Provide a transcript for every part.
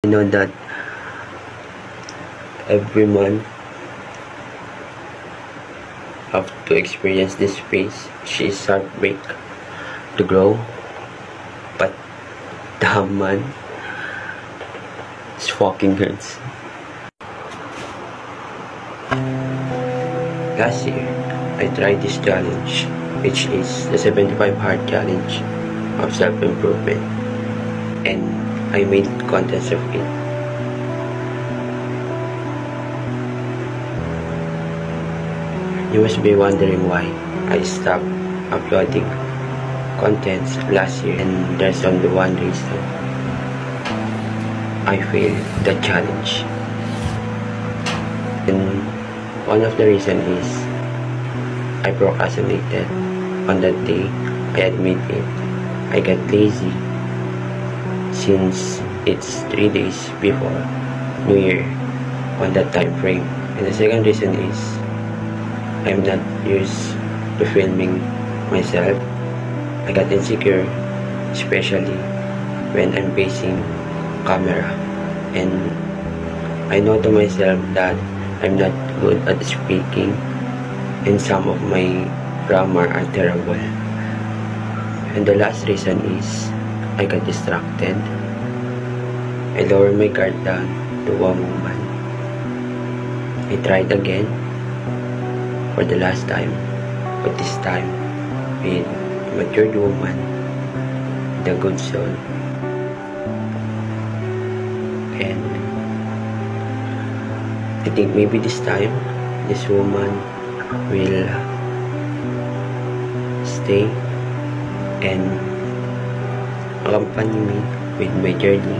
I know that every month have to experience this phase. She's heartbreak to grow, but the man is fucking hurts. Last year, I tried this challenge, which is the 75 hard challenge of self-improvement, and I made contents of it. You must be wondering why I stopped uploading contents last year, and there's only one reason. I failed the challenge. And one of the reasons is I procrastinated on that day. I admit it. I got lazy since it's 3 days before New Year on that time frame. And the second reason is I'm not used to filming myself. I got insecure, especially when I'm facing camera, and I know to myself that I'm not good at speaking, and some of my grammar are terrible. And the last reason is I got distracted. I lowered my guard down to one woman. I tried again for the last time, but this time with a matured woman with a good soul. And I think maybe this time this woman will stay and accompany me with my journey.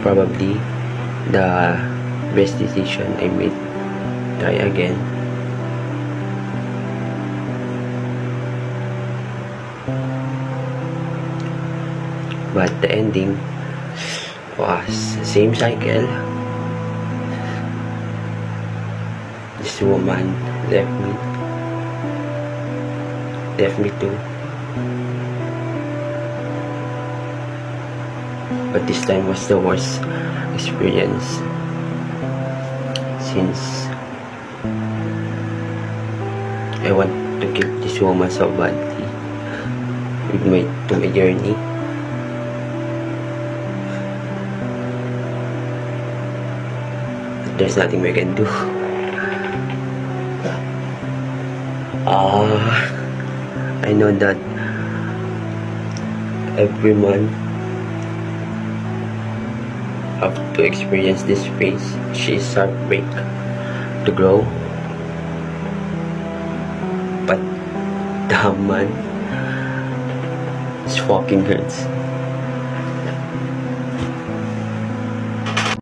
Probably the best decision I made. Try again. But the ending was the same cycle. This woman left me too. But this time was the worst experience, since I want to keep this woman so badly with my journey. But there's nothing we can do. I know that every month have to experience this phase. She's heartbreak to grow, but the man is fucking hurts.